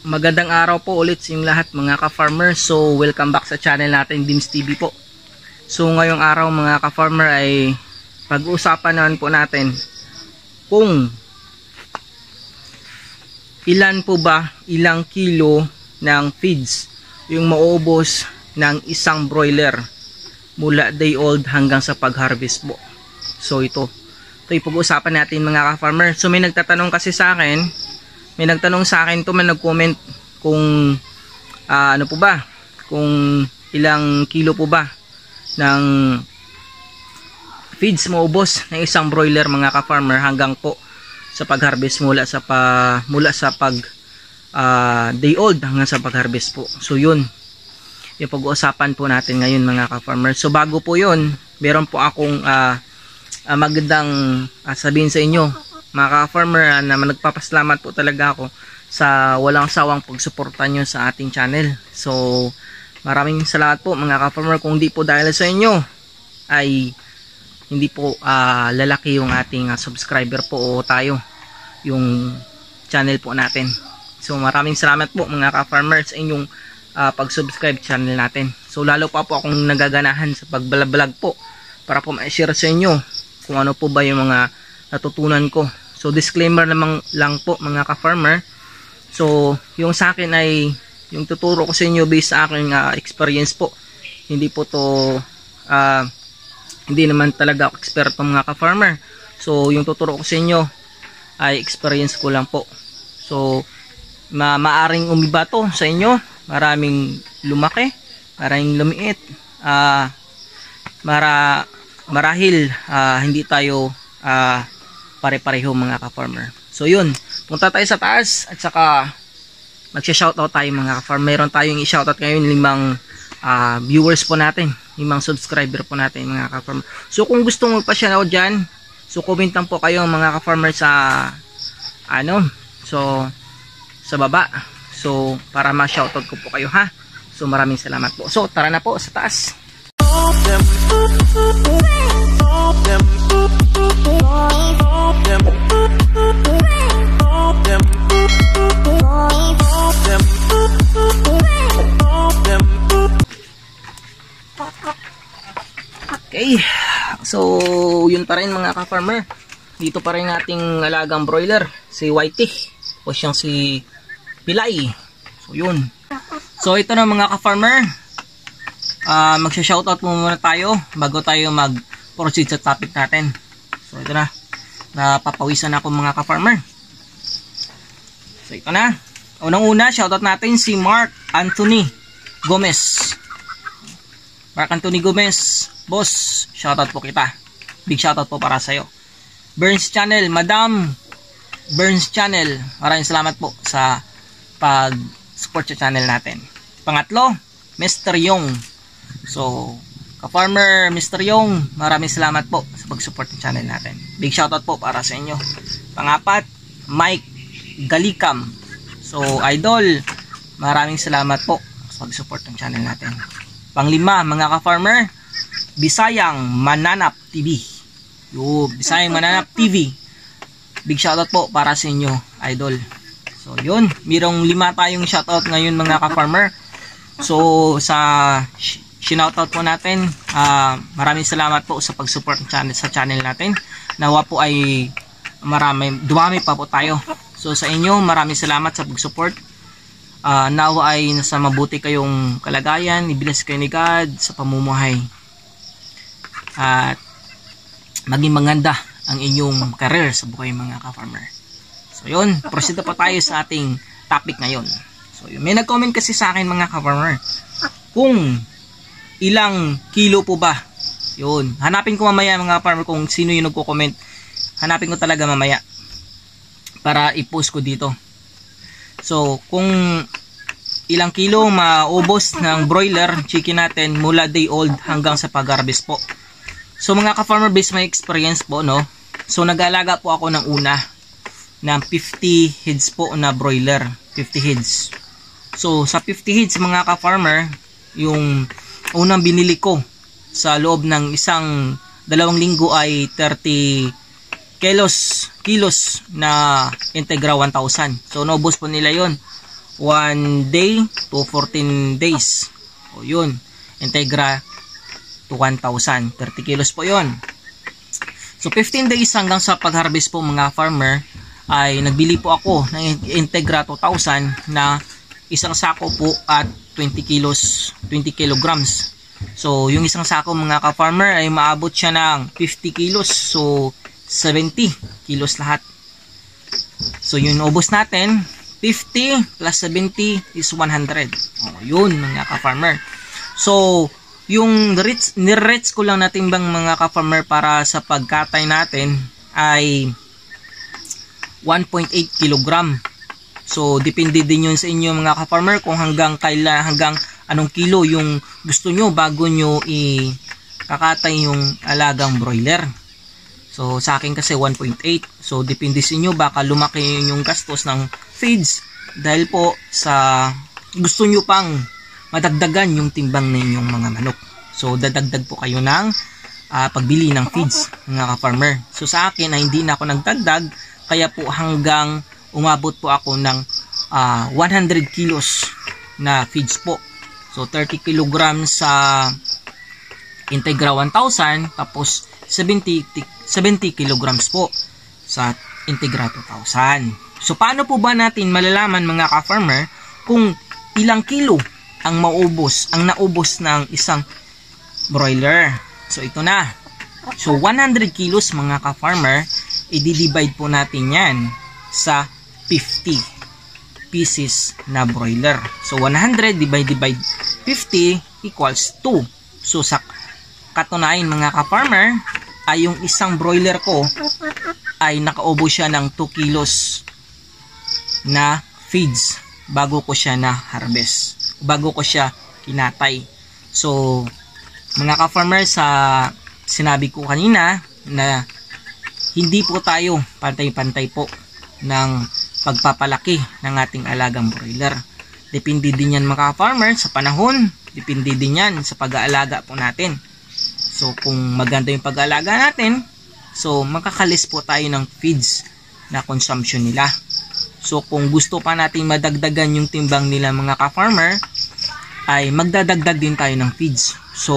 Magandang araw po ulit sa inyong lahat mga ka-farmer. So welcome back sa channel natin, Dims TV po. So ngayong araw mga ka-farmer ay pag-uusapan naman po natin kung ilang kilo ng feeds yung mauubos ng isang broiler mula day old hanggang sa pag-harvest po. So ito pag-uusapan natin mga ka-farmer. So may nagtatanong kasi sa akin, may nag-comment kung ano po ba, kung ilang kilo po ba ng feeds maubos ng isang broiler mga ka-farmer hanggang po sa pag-harvest mula sa pag day old hanggang sa pag-harvest po. So yun yung pag-uusapan po natin ngayon mga ka-farmer. So bago po yun, meron po akong magandang sabihin sa inyo mga ka-farmer, na nagpapasalamat po talaga ako sa walang sawang pagsuporta nyo sa ating channel. So maraming salamat po mga ka-farmer. Kung di po dahil sa inyo ay hindi po lalaki yung ating subscriber po o tayo yung channel po natin. So maraming salamat po mga ka-farmer sa inyong pag-subscribe channel natin. So lalo pa po akong nagaganahan sa pagbablog po para po ma-share sa inyo kung ano po ba yung mga natutunan ko. So disclaimer naman lang po mga ka-farmer. So yung sa akin ay yung tuturo ko sa inyo based sa aking experience po. Hindi po to hindi naman talaga ako eksperto mga ka-farmer. So yung tuturo ko sa inyo ay experience ko lang po. So maaring umiba to sa inyo, maraming lumaki, maraming lumiit, marahil hindi tayo pare-pareho mga ka-farmer. So yun, punta tayo sa taas at saka magsha-shoutout tayo mga ka-farmer. Meron tayong i-shoutout ngayon 5 viewers po natin, 5 subscriber po natin mga ka-farmer. So kung gusto mo magpa-shoutout dyan, so comment lang po kayo mga ka-farmer sa sa baba. So para ma-shoutout ko po kayo ha. So maraming salamat po. So tara na po sa taas. Okay, so yun pa rin mga ka-farmer. Dito pa rin ating alagang broiler, si Whitey o siyang si Pilay. So yun. So ito na mga ka-farmer, magsha-shoutout muna tayo bago tayo mag-proceed sa topic natin. So ito na, napapawisan ako mga ka-farmer. So ito na, unang-una shoutout natin si Mark Anthony Gomez. Mark Anthony Gomez, boss, shoutout po kita. Big shoutout po para sa'yo. Burns Channel, Madam Burns Channel, maraming salamat po sa pag-support sa channel natin. Pangatlo, Mr. Yong. So, ka-farmer Mr. Yong, maraming salamat po sa pag-support ng channel natin. Big shoutout po para sa inyo. Pangapat, Mike Galikam. So, idol, maraming salamat po sa pag-support ng channel natin. Panglima, mga ka-farmer, Bisayang Mananap TV. Yo, Bisayang Mananap TV. Big shoutout po para sa inyo, idol. So, yun. Mirong 5 tayong shoutout ngayon mga ka-farmer. So, sa shoutout po natin, maraming salamat po sa pag-support sa channel natin. Nawa po ay dumami pa po tayo. So, sa inyo, maraming salamat sa pag-support. Nawa ay nasa mabuti kayong kalagayan, i-bless kayo ni God sa pamumuhay at maging maganda ang inyong career sa buhay mga ka-farmer. So yun, proceed pa tayo sa ating topic ngayon. So yun, may nag-comment kasi sa akin mga ka-farmer kung ilang kilo po ba. Yun, hanapin ko mamaya mga farmer kung sino yung nagko-comment. Hanapin ko talaga mamaya para i-post ko dito. So, kung ilang kilo maubos ng broiler chicken natin mula day old hanggang sa pag-harvest po. So, mga ka-farmer, based my experience po, no? So, nag-alaga po ako ng una ng 50 heads po na broiler. 50 heads. So, sa 50 heads, mga ka-farmer, yung unang binili ko sa loob ng 1-2 linggo ay 30 kilos na Integra 1000. So naubos po nila yon. 1 day to 14 days. O yun, Integra to 1,000. 30 kilos po yun. So 15 days hanggang sa pag-harvest po mga farmer, ay nagbili po ako ng Integra 2000 na isang sako po at 20 kilograms. So yung isang sako mga ka-farmer ay maabot siya ng 50 kilos. So 70 kilos lahat. So yun, ubos natin 50 plus 70 is 100. Yun mga ka-farmer. So yung nirets ko lang natin bang mga ka-farmer para sa pagkatay natin ay 1.8 kilogram. So depende din yun sa inyo mga ka-farmer kung hanggang anong kilo yung gusto nyo bago nyo kakatay yung alagang broiler. So sa akin kasi 1.8. So depende sa inyo, baka lumaki yung gastos ng feeds dahil po sa gusto nyo pang madagdagan yung timbang ninyong mga manok. So dadagdag po kayo ng pagbili ng feeds mga ka-farmer. So sa akin ay hindi na ako nagdagdag, kaya po hanggang umabot po ako ng 100 kilos na feeds po. So 30 kilograms sa Integra 1000, tapos 70 kilograms po sa Integra 2000. So paano po ba natin malalaman mga ka-farmer kung ilang kilo ang naubos ng isang broiler? So ito na. So 100 kilos mga ka-farmer, i-divide po natin yan sa 50 pieces na broiler. So 100 divide 50 equals 2. So sa katunayan mga ka-farmer ay yung isang broiler ko ay nakaubo siya ng 2 kilos na feeds bago ko siya na harvest, bago ko siya kinatay. So mga ka-farmer, sa sinabi ko kanina na hindi po tayo pantay-pantay po ng pagpapalaki ng ating alagang broiler. Depende din yan mga ka-farmer sa panahon, depende din yan sa pag-aalaga po natin. So kung maganda yung pag-aalaga natin, so makakalis po tayo ng feeds na consumption nila. So kung gusto pa natin madagdagan yung timbang nila mga ka-farmer, ay magdadagdag din tayo ng feeds. So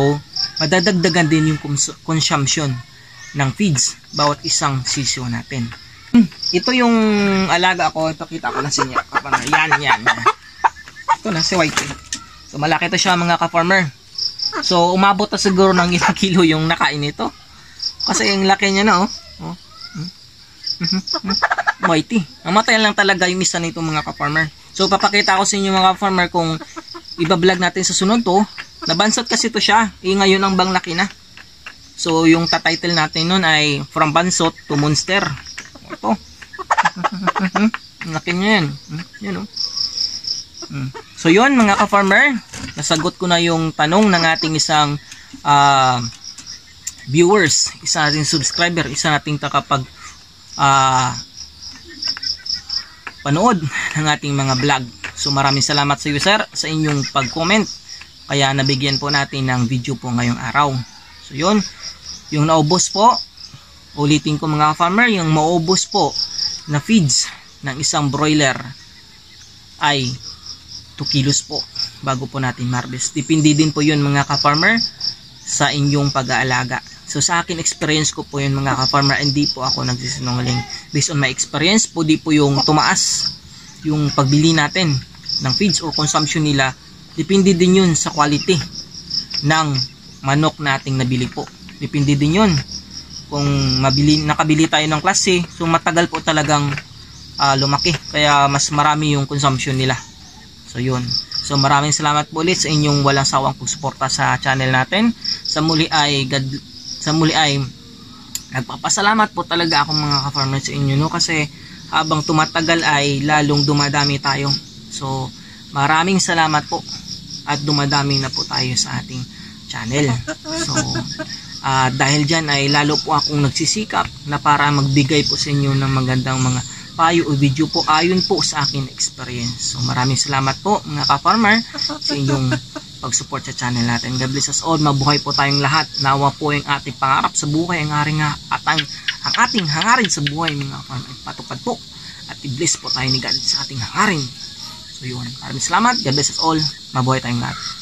madadagdagan din yung consumption ng feeds bawat isang sisyo natin. Ito yung alaga ko. Ito, kita ko na sa inyo. Yan. Ito na, si Whitey. So malaki to siya mga ka-farmer. So umabot na siguro ng ilang kilo yung nakain nito. Kasi yung laki niya na Whitey. Namatay lang talaga yung isa nito mga ka-farmer. So papakita ko sa inyo mga ka-farmer kung iba-vlog natin sa sunod to. Nabansot kasi to siya. Ngayon ang bang laki na. So yung title natin nun ay From Bansot to Monster. Ito. Laki niya yan. Yun So yun mga ka-farmer, nasagot ko na yung tanong ng ating isang viewers, isa nating subscriber, isa nating takapag panood ng ating mga vlog. So maraming salamat sa iyo sir sa inyong pag-comment, kaya nabigyan po natin ng video po ngayong araw. So yun, yung naubos po, ulitin ko mga farmer, yung maubos po na feeds ng isang broiler ay 2 kilos po bago po natin harvest. Depende din po yun mga ka-farmer sa inyong pag-aalaga. So sa akin experience ko po yun mga ka-farmer, hindi po ako nagsisinungaling. Based on my experience po, di po yung tumaas yung pagbili natin ng feeds or consumption nila. Depende din yun sa quality ng manok nating nabili po. Depende din yun kung nakabili tayo ng klase, so matagal po talagang lumaki, kaya mas marami yung consumption nila. So yun, so maraming salamat po ulit sa inyong walang sawang pagsuporta sa channel natin. Sa muli ay nagpapasalamat po talaga ako mga ka-farmer sa inyo, no? Kasi habang tumatagal ay lalong dumadami tayo. So maraming salamat po at dumadami na po tayo sa ating channel. So dahil dyan ay lalo po akong nagsisikap na para magbigay po sa inyo ng magandang mga payo o video po ayon po sa akin experience. So maraming salamat po mga ka-farmer sa inyong pag-support sa channel natin. God bless us all. Mabuhay po tayong lahat. Nawa po yung ating pangarap sa buhay, ang ating hangarin sa buhay mga ka-farmer, patupad po at i-bless po tayo ni God sa ating hangarin. So yun, maraming salamat. God bless us all. Mabuhay tayong lahat.